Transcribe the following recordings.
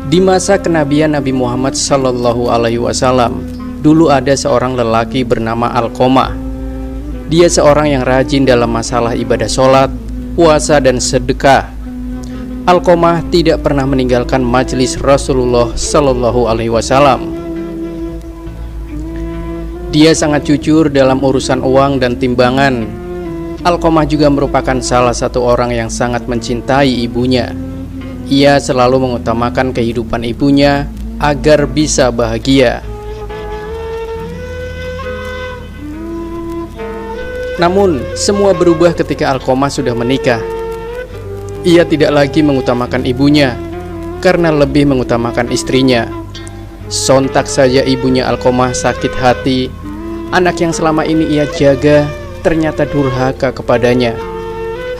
Di masa kenabian Nabi Muhammad Sallallahu Alaihi Wasallam, dulu ada seorang lelaki bernama Alqomah. Dia seorang yang rajin dalam masalah ibadah sholat, puasa, dan sedekah. Alqomah tidak pernah meninggalkan majelis Rasulullah Sallallahu Alaihi Wasallam. Dia sangat jujur dalam urusan uang dan timbangan. Alqomah juga merupakan salah satu orang yang sangat mencintai ibunya. Ia selalu mengutamakan kehidupan ibunya agar bisa bahagia. Namun, semua berubah ketika Alqomah sudah menikah. Ia tidak lagi mengutamakan ibunya karena lebih mengutamakan istrinya. Sontak saja ibunya Alqomah sakit hati. Anak yang selama ini ia jaga ternyata durhaka kepadanya.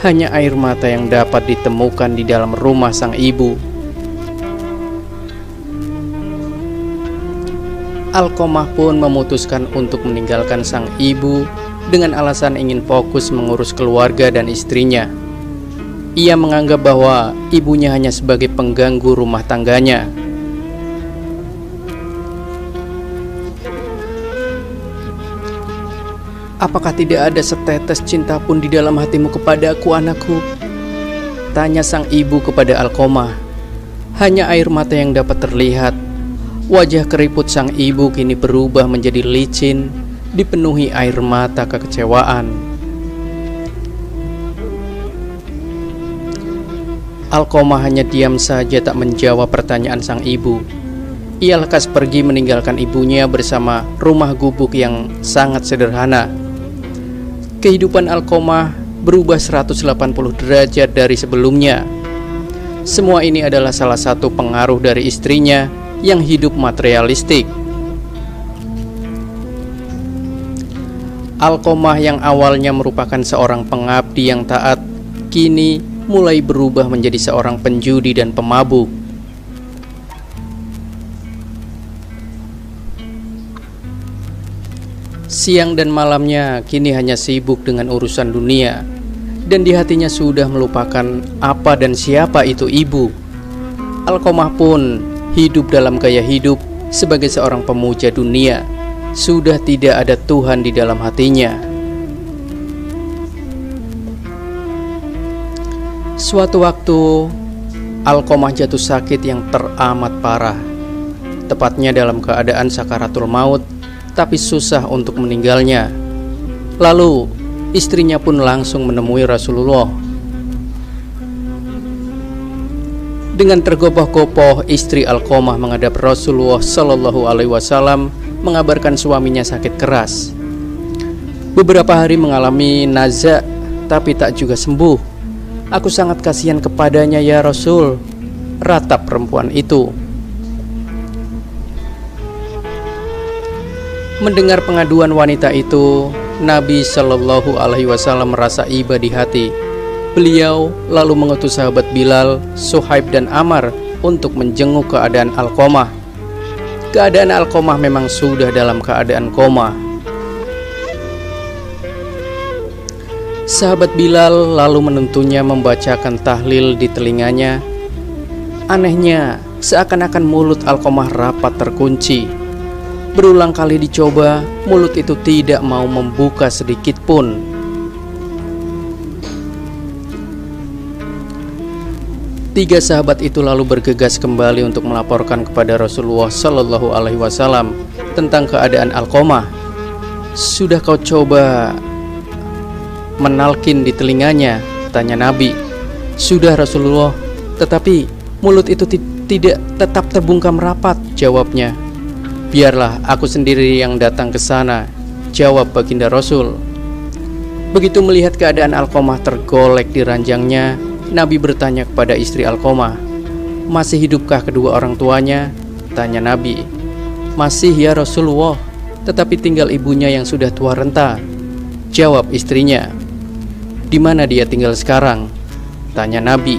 Hanya air mata yang dapat ditemukan di dalam rumah sang ibu. Alqomah pun memutuskan untuk meninggalkan sang ibu dengan alasan ingin fokus mengurus keluarga dan istrinya. Ia menganggap bahwa ibunya hanya sebagai pengganggu rumah tangganya. "Apakah tidak ada setetes cinta pun di dalam hatimu kepadaku, anakku?" tanya sang ibu kepada Alqomah. Hanya air mata yang dapat terlihat. Wajah keriput sang ibu kini berubah menjadi licin, dipenuhi air mata kekecewaan. Alqomah hanya diam saja, tak menjawab pertanyaan sang ibu. Ia lekas pergi meninggalkan ibunya bersama rumah gubuk yang sangat sederhana. Kehidupan Alqomah berubah 180 derajat dari sebelumnya. Semua ini adalah salah satu pengaruh dari istrinya yang hidup materialistik. Alqomah yang awalnya merupakan seorang pengabdi yang taat, kini mulai berubah menjadi seorang penjudi dan pemabuk. Siang dan malamnya kini hanya sibuk dengan urusan dunia, dan di hatinya sudah melupakan apa dan siapa itu ibu. Alqomah pun hidup dalam gaya hidup sebagai seorang pemuja dunia. Sudah tidak ada Tuhan di dalam hatinya. Suatu waktu, Alqomah jatuh sakit yang teramat parah. Tepatnya dalam keadaan sakaratul maut, tapi susah untuk meninggalnya. Lalu istrinya pun langsung menemui Rasulullah. Dengan tergopoh-gopoh, istri Alqomah menghadap Rasulullah Shallallahu Alaihi Wasallam, mengabarkan suaminya sakit keras. Beberapa hari mengalami nazak, tapi tak juga sembuh. "Aku sangat kasihan kepadanya ya Rasul," ratap perempuan itu. Mendengar pengaduan wanita itu, Nabi Shallallahu Alaihi Wasallam merasa iba di hati. Beliau lalu mengutus sahabat Bilal, Suhaib, dan Ammar untuk menjenguk keadaan Alqomah. Keadaan Alqomah memang sudah dalam keadaan koma. Sahabat Bilal lalu menuntunnya membacakan tahlil di telinganya. Anehnya, seakan-akan mulut Alqomah rapat terkunci. Berulang kali dicoba, mulut itu tidak mau membuka sedikit pun. Tiga sahabat itu lalu bergegas kembali untuk melaporkan kepada Rasulullah Shallallahu Alaihi Wasallam tentang keadaan Alqomah. "Sudah kau coba menalkin di telinganya?" tanya Nabi. "Sudah Rasulullah, tetapi mulut itu tidak tetap terbungkam rapat," jawabnya. "Biarlah aku sendiri yang datang ke sana," jawab baginda Rasul. Begitu melihat keadaan Alqomah tergolek di ranjangnya, Nabi bertanya kepada istri Alqomah, "Masih hidupkah kedua orang tuanya?" tanya Nabi. "Masih ya Rasulullah, tetapi tinggal ibunya yang sudah tua renta," jawab istrinya. "Di mana dia tinggal sekarang?" tanya Nabi.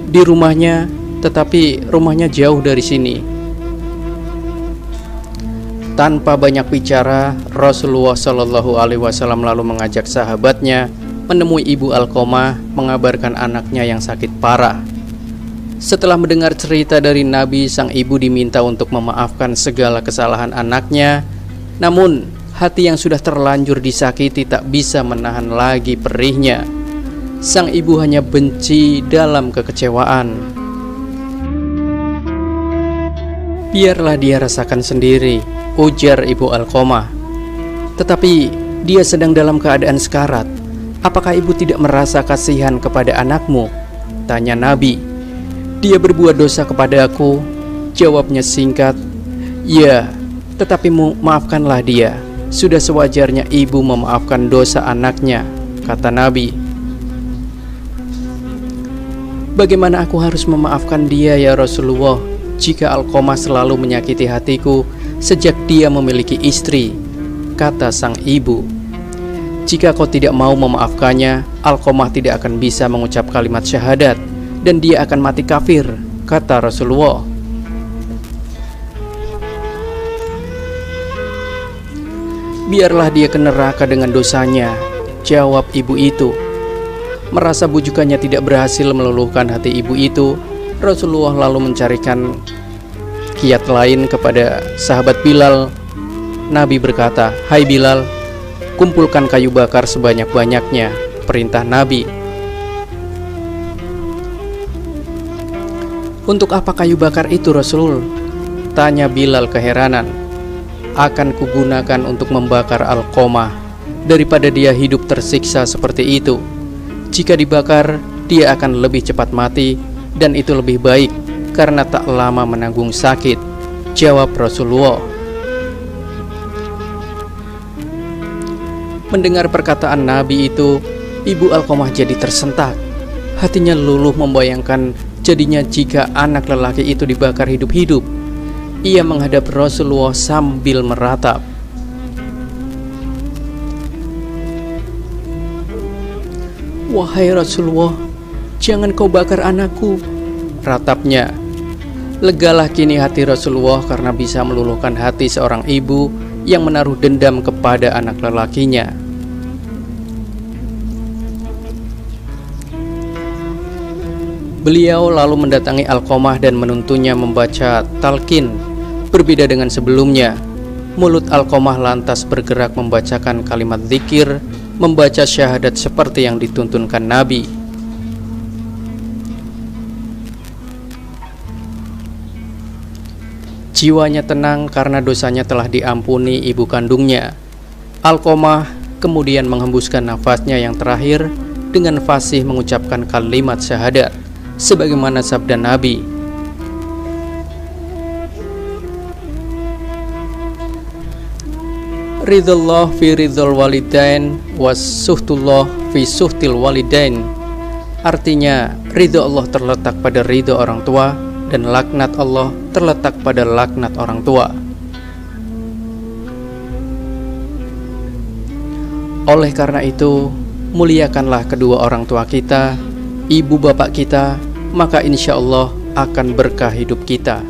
"Di rumahnya, tetapi rumahnya jauh dari sini." Tanpa banyak bicara, Rasulullah Shallallahu Alaihi Wasallam lalu mengajak sahabatnya menemui ibu Alqomah, mengabarkan anaknya yang sakit parah. Setelah mendengar cerita dari Nabi, sang ibu diminta untuk memaafkan segala kesalahan anaknya. Namun, hati yang sudah terlanjur disakiti tak bisa menahan lagi perihnya. Sang ibu hanya benci dalam kekecewaan. Biarlah dia rasakan sendiri, ujar Ibu Alqamah. Tetapi dia sedang dalam keadaan sekarat. Apakah ibu tidak merasa kasihan kepada anakmu? Tanya Nabi. Dia berbuat dosa kepada aku. Jawabnya singkat, ya, tetapi maafkanlah dia. Sudah sewajarnya ibu memaafkan dosa anaknya, kata Nabi. Bagaimana aku harus memaafkan dia ya Rasulullah, jika Alqamah selalu menyakiti hatiku sejak dia memiliki istri, kata sang ibu. Jika kau tidak mau memaafkannya, Alqamah tidak akan bisa mengucap kalimat syahadat dan dia akan mati kafir, kata Rasulullah. Biarlah dia ke neraka dengan dosanya, jawab ibu itu. Merasa bujukannya tidak berhasil meluluhkan hati ibu itu, Rasulullah lalu mencarikan kiat lain kepada sahabat Bilal. Nabi berkata, "Hai Bilal, kumpulkan kayu bakar sebanyak-banyaknya," perintah Nabi. "Untuk apa kayu bakar itu Rasul?" tanya Bilal keheranan. "Akan kugunakan untuk membakar Alqamah, daripada dia hidup tersiksa seperti itu. Jika dibakar, dia akan lebih cepat mati, dan itu lebih baik karena tak lama menanggung sakit," jawab Rasulullah. Mendengar perkataan Nabi itu, Ibu Alqamah jadi tersentak. Hatinya luluh membayangkan jadinya jika anak lelaki itu dibakar hidup-hidup. Ia menghadap Rasulullah sambil meratap. "Wahai Rasulullah, jangan kau bakar anakku," ratapnya. Legalah kini hati Rasulullah karena bisa meluluhkan hati seorang ibu yang menaruh dendam kepada anak lelakinya. Beliau lalu mendatangi Alqamah dan menuntunnya membaca talqin. Berbeda dengan sebelumnya, mulut Alqamah lantas bergerak membacakan kalimat zikir, membaca syahadat seperti yang dituntunkan Nabi. Jiwanya tenang karena dosanya telah diampuni ibu kandungnya. Alqamah kemudian menghembuskan nafasnya yang terakhir dengan fasih mengucapkan kalimat syahadat, sebagaimana sabda Nabi. Ridullah fi ridul walidain was suhtullah fi suhtil walidain. Artinya, ridho Allah terletak pada ridho orang tua dan laknat Allah terletak pada laknat orang tua. Oleh karena itu, muliakanlah kedua orang tua kita, ibu bapak kita, maka insya Allah akan berkah hidup kita.